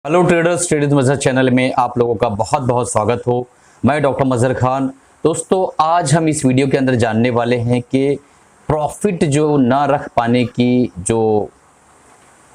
Hello traders, traders मजहर channel में आप लोगों का बहुत बहुत स्वागत हो। मैं डॉक्टर मजहर खान। दोस्तों, आज हम इस वीडियो के अंदर जानने वाले हैं कि प्रॉफिट जो ना रख पाने की जो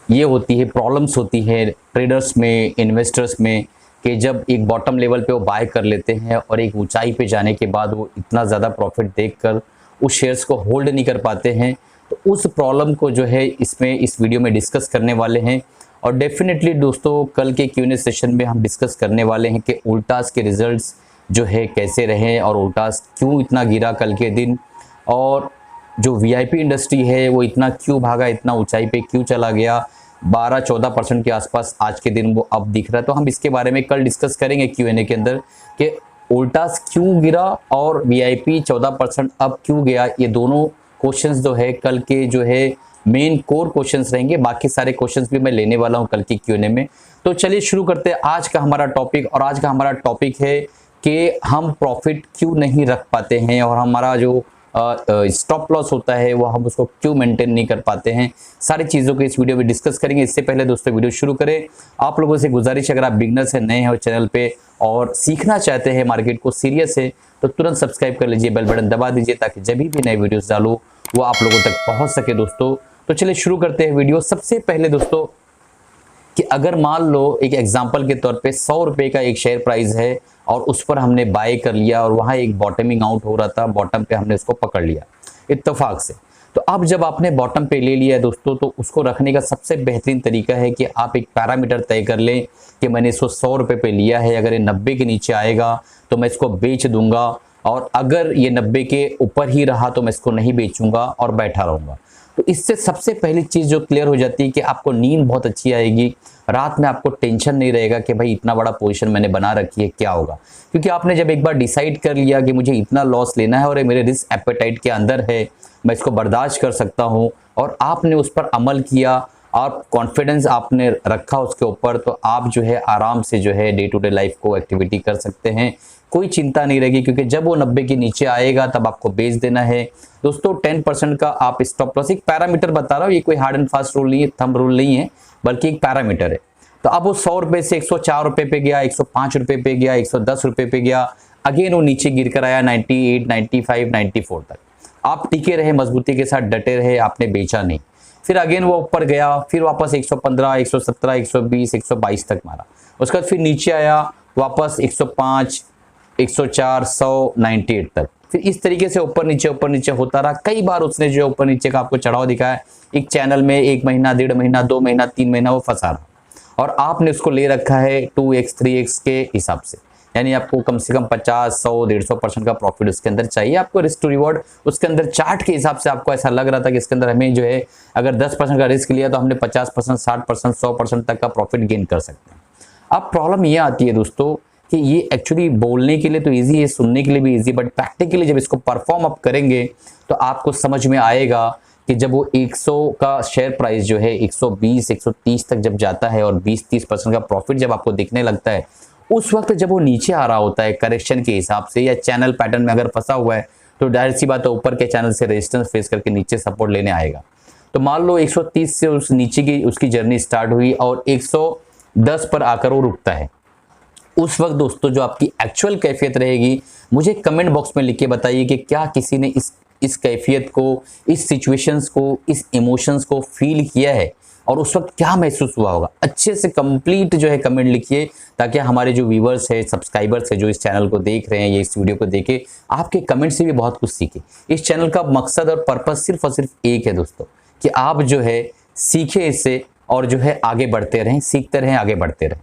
ये होती है, प्रॉब्लम्स होती है ट्रेडर्स में, इन्वेस्टर्स में, कि जब एक बॉटम लेवल पे वो बाय कर लेते हैं और एक ऊंचाई पे जाने के बाद वो इतना ज़्यादा प्रॉफिट देखकर उस शेयर्स को होल्ड नहीं कर पाते हैं। तो उस प्रॉब्लम को जो है इस वीडियो में डिस्कस करने वाले हैं। और डेफिनेटली दोस्तों, कल के Q&A सेशन में हम डिस्कस करने वाले हैं कि उल्टास के रिजल्ट्स जो है कैसे रहे और उल्टास क्यों इतना गिरा कल के दिन, और जो वीआईपी इंडस्ट्री है वो इतना क्यों भागा, इतना ऊंचाई पे क्यों चला गया। 12-14% के आसपास आज के दिन वो अब दिख रहा है। तो हम इसके बारे में कल डिस्कस करेंगे Q&A के अंदर कि उल्टास क्यों गिरा और वीआईपी 14% अब क्यों गया। ये दोनों क्वेश्चंस जो है कल के जो है मेन कोर क्वेश्चंस रहेंगे। बाकी सारे क्वेश्चंस भी मैं लेने वाला हूं कल की Q&A में। तो चलिए शुरू करते हैं आज का हमारा टॉपिक। और आज का हमारा टॉपिक है कि हम प्रॉफिट क्यों नहीं रख पाते हैं और हमारा जो स्टॉप लॉस होता है वो हम उसको क्यों मेंटेन नहीं कर पाते हैं। सारी चीज़ों को इस वीडियो में डिस्कस करेंगे। इससे पहले दोस्तों, वीडियो शुरू करें, आप लोगों से गुजारिश है, अगर आप बिगनर्स हैं, नए हैं चैनल पे और सीखना चाहते हैं मार्केट को सीरियस है, तो तुरंत सब्सक्राइब कर लीजिए, बेल बटन दबा दीजिए ताकि जब भी नए वीडियोस डालूँ वो आप लोगों तक पहुँच सके। दोस्तों, तो चलिए शुरू करते हैं वीडियो। सबसे पहले दोस्तों, कि अगर मान लो एक एग्जांपल के तौर पे 100 रुपए का एक शेयर प्राइस है और उस पर हमने बाय कर लिया और वहां एक बॉटमिंग आउट हो रहा था, बॉटम पे हमने उसको पकड़ लिया इत्तेफाक से। तो अब जब आपने बॉटम पे ले लिया दोस्तों, तो उसको रखने का सबसे बेहतरीन तरीका है कि आप एक पैरामीटर तय कर लें कि मैंने इसको 100 रुपए पे लिया है, अगर ये 90 के नीचे आएगा तो मैं इसको बेच दूंगा, और अगर ये 90 के ऊपर ही रहा तो मैं इसको नहीं बेचूंगा और बैठा रहूंगा। तो इससे सबसे पहली चीज़ जो क्लियर हो जाती है कि आपको नींद बहुत अच्छी आएगी, रात में आपको टेंशन नहीं रहेगा कि भाई इतना बड़ा पोजीशन मैंने बना रखी है, क्या होगा। क्योंकि आपने जब एक बार डिसाइड कर लिया कि मुझे इतना लॉस लेना है और ये मेरे रिस्क एपेटाइट के अंदर है, मैं इसको बर्दाश्त कर सकता हूँ, और आपने उस पर अमल किया और कॉन्फिडेंस आपने रखा उसके ऊपर, तो आप जो है आराम से जो है डे टू डे लाइफ को एक्टिविटी कर सकते हैं। कोई चिंता नहीं रहेगी, क्योंकि जब वो 90 के नीचे आएगा तब आपको बेच देना है। दोस्तों, 10% का आप स्टॉप लॉस, एक पैरामीटर बता रहा हूँ, ये कोई हार्ड एंड फास्ट रूल नहीं है, थंब रूल नहीं है, बल्कि एक पैरामीटर है। तो अब वो 100 रुपए से 104 रुपए पे गया, 105 रुपए पे गया, 110 रुपए पे गया, अगेन वो नीचे गिर कर आया 98, 95, 94 तक। आप टिके रहे, मजबूती के साथ डटे रहे, आपने बेचा नहीं। फिर अगेन वो ऊपर गया, फिर वापस 115, 117, 120, 122 तक मारा। उसके बाद फिर नीचे आया वापस 105, 104, 100, 98 तक। फिर इस तरीके से ऊपर नीचे होता रहा। कई बार उसने जो ऊपर नीचे का आपको चढ़ाव दिखाया, एक चैनल में 1 महीना, 1.5 महीना, 2 महीना, 3 महीना वो फंसा रहा, और आपने उसको ले रखा है 2x 3x के हिसाब से। यानी आपको कम से कम 50, 100, 150% का प्रॉफिट उसके अंदर चाहिए। आपको रिस्क टू रिवॉर्ड उसके अंदर चार्ट के हिसाब से आपको ऐसा लग रहा था कि इसके अंदर हमें जो है अगर 10% का रिस्क लिया तो हमने 50%, 60%, 100% तक का प्रॉफिट गेन कर सकते हैं। अब प्रॉब्लम ये आती है दोस्तों कि ये एक्चुअली बोलने के लिए तो ईजी है, सुनने के लिए भी ईजी, बट प्रैक्टिकली जब इसको परफॉर्म अप करेंगे तो आपको समझ में आएगा कि जब वो 100 का शेयर प्राइस जो है 120, 130 तक जब जाता है और 20-30% का प्रॉफिट जब आपको दिखने लगता है, उस वक्त जब वो नीचे आ रहा होता है करेक्शन के हिसाब से या चैनल पैटर्न में अगर फंसा हुआ है, तो डायरेक्ट सी बात है ऊपर के चैनल से रेजिस्टेंस फेस करके नीचे सपोर्ट लेने आएगा। तो मान लो 130 से उस नीचे की उसकी जर्नी स्टार्ट हुई और 110 पर आकर वो रुकता है। उस वक्त दोस्तों जो आपकी एक्चुअल कैफियत रहेगी, मुझे कमेंट बॉक्स में लिख के बताइए कि क्या किसी ने इस कैफियत को, इस सिचुएशंस को, इस इमोशंस को फील किया है और उस वक्त क्या महसूस हुआ होगा। अच्छे से कंप्लीट जो है कमेंट लिखिए, ताकि हमारे जो व्यूवर्स है, सब्सक्राइबर्स है, जो इस चैनल को देख रहे हैं या इस वीडियो को देखे, आपके कमेंट से भी बहुत कुछ सीखे। इस चैनल का मकसद और पर्पज सिर्फ और सिर्फ एक है दोस्तों, कि आप जो है सीखे इससे और जो है आगे बढ़ते रहें, सीखते रहें, आगे बढ़ते रहें।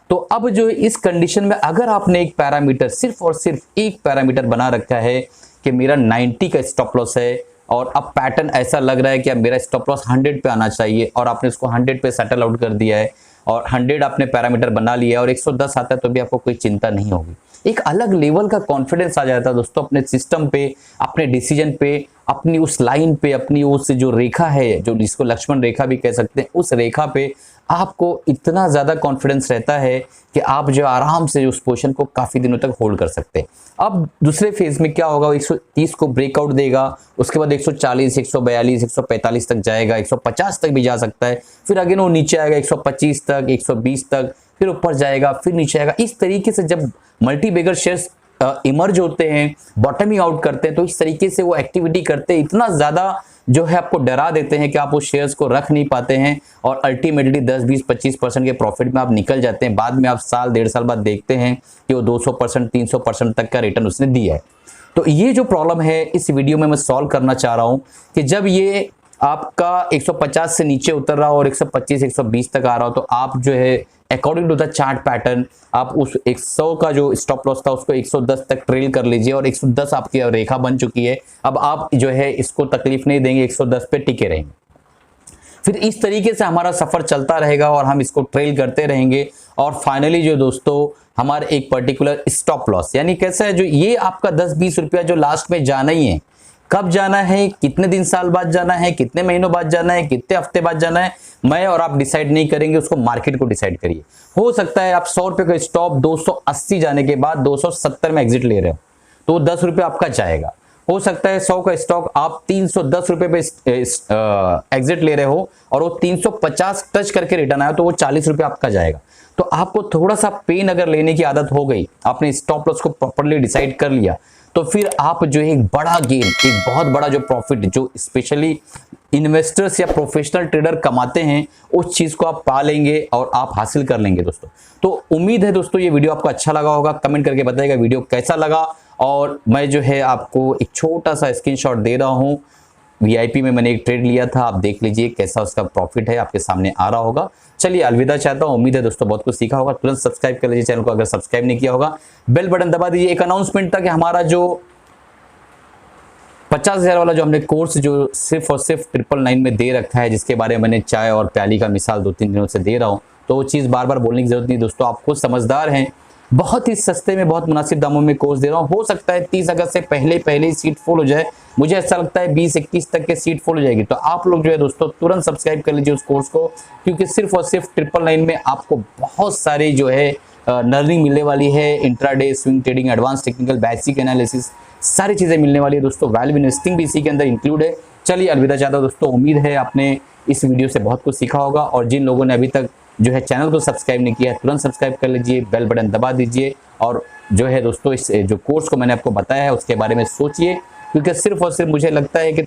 तो अब जो इस कंडीशन में अगर आपने एक पैरामीटर, सिर्फ और सिर्फ एक पैरामीटर बना रखा है कि मेरा 90 का स्टॉप लॉस है, और अब पैटर्न ऐसा लग रहा है कि अब मेरा स्टॉप लॉस 100 पे आना चाहिए, और आपने इसको 100 पे सेटल आउट कर दिया है और 100 आपने पैरामीटर बना लिया है और 110 आता है तो भी आपको कोई चिंता नहीं होगी। एक अलग लेवल का कॉन्फिडेंस आ जाता है दोस्तों अपने सिस्टम पे, अपने डिसीजन पे, अपनी उस लाइन पे, अपनी उस जो रेखा है, जो जिसको लक्ष्मण रेखा भी कह सकते हैं, उस रेखा पे आपको इतना ज़्यादा कॉन्फिडेंस रहता है कि आप जो आराम से उस पोजीशन को काफ़ी दिनों तक होल्ड कर सकते हैं। अब दूसरे फेज में क्या होगा, 130 को ब्रेकआउट देगा, उसके बाद 140, 142, 145 तक जाएगा, 150 तक भी जा सकता है, फिर अगेन वो नीचे आएगा 125 तक, 120 तक, फिर ऊपर जाएगा, फिर नीचे आएगा। इस तरीके से जब मल्टी बैगर शेयर्स इमर्ज होते हैं, बॉटमिंग आउट करते हैं, तो इस तरीके से वो एक्टिविटी करते हैं, इतना ज्यादा जो है आपको डरा देते हैं कि आप उस शेयर्स को रख नहीं पाते हैं और अल्टीमेटली 10-20-25% के प्रॉफिट में आप निकल जाते हैं। बाद में आप साल 1.5 साल बाद देखते हैं कि वो 200% 300% तक का रिटर्न उसने दिया है। तो ये जो प्रॉब्लम है इस वीडियो में मैं सॉल्व करना चाह रहा हूं कि जब ये आपका 150 से नीचे उतर रहा हो और 125 120 तक आ रहा हो, तो आप जो है according to the chart pattern आप उस 100 का जो स्टॉप लॉस था उसको 110 तक ट्रेल कर लीजिए और 110 आपकी रेखा बन चुकी है। अब आप जो है इसको तकलीफ नहीं देंगे, 110 पे टिके रहेंगे। फिर इस तरीके से हमारा सफर चलता रहेगा और हम इसको ट्रेल करते रहेंगे और फाइनली जो दोस्तों हमारे एक पर्टिकुलर स्टॉप लॉस, यानी कैसा है, जो ये आपका 10-20 रुपया जो लास्ट में जाना ही है, कब जाना है, कितने दिन साल बाद जाना है, कितने महीनों बाद जाना है, कितने हफ्ते बाद जाना है, मैं और आप डिसाइड नहीं करेंगे, उसको मार्केट को डिसाइड करिए। हो सकता है आप 100 रुपए का स्टॉप 280 जाने के बाद 270 में एग्जिट ले रहे हो तो 10 रुपए आपका जाएगा। हो सकता है 100 का स्टॉक आप 310 रुपए पे एग्जिट ले रहे हो और वो 350 टच करके रिटर्न आया तो वो 40 रुपए आपका जाएगा। तो आपको थोड़ा सा पेन अगर लेने की आदत हो गई, आपने स्टॉप लॉस को प्रॉपर्ली डिसाइड कर लिया, तो फिर आप जो है एक बड़ा गेन, एक बहुत बड़ा जो प्रॉफिट जो स्पेशली इन्वेस्टर्स या प्रोफेशनल ट्रेडर कमाते हैं, उस चीज को आप पा लेंगे और आप हासिल कर लेंगे दोस्तों। तो उम्मीद है दोस्तों ये वीडियो आपको अच्छा लगा होगा, कमेंट करके बताइएगा वीडियो कैसा लगा। और मैं जो है आपको एक छोटा सा स्क्रीनशॉट दे रहा हूं, वीआईपी में मैंने एक ट्रेड लिया था, आप देख लीजिए कैसा उसका प्रॉफिट है, आपके सामने आ रहा होगा। चलिए अलविदा चाहता हूं, उम्मीद है दोस्तों बहुत कुछ सीखा होगा। तुरंत सब्सक्राइब कर लीजिए चैनल को अगर सब्सक्राइब नहीं किया होगा, बेल बटन दबा दीजिए। एक अनाउंसमेंट था कि हमारा जो 50,000 वाला जो हमने कोर्स जो सिर्फ और सिर्फ 999 में दे रखा है, जिसके बारे में मैंने चाय और प्याली का मिसाल 2-3 दिनों से दे रहा हूं, तो वो चीज़ बार बार बोलने की जरूरत नहीं दोस्तों, आप खुद समझदार हैं। बहुत ही सस्ते में बहुत मुनासिब दामों में कोर्स दे रहा हूं। हो सकता है 30 अगस्त से पहले ही सीट फुल हो जाए, मुझे ऐसा लगता है 20-21 तक के सीट फुल हो जाएगी। तो आप लोग जो है दोस्तों तुरंत सब्सक्राइब कर लीजिए उस कोर्स को, क्योंकि सिर्फ और सिर्फ 999 में आपको बहुत सारी जो है लर्निंग मिलने वाली है। Intraday, swing trading, advance technical, basic analysis, सारी चीजें मिलने वाली है दोस्तों। वैल्यू इन्वेस्टिंग भी इसी के अंदर इंक्लूड है। चलिए अलविदा चाहता हूं दोस्तों, उम्मीद है आपने इस वीडियो से बहुत कुछ सीखा होगा। और जिन लोगों ने अभी तक जो है चैनल को सब्सक्राइब नहीं किया है, तुरंत सब्सक्राइब कर लीजिए, बेल बटन दबा दीजिए और जो है दोस्तों इस जो कोर्स को मैंने आपको बताया है उसके बारे में सोचिए, क्योंकि सिर्फ और सिर्फ मुझे लगता है कि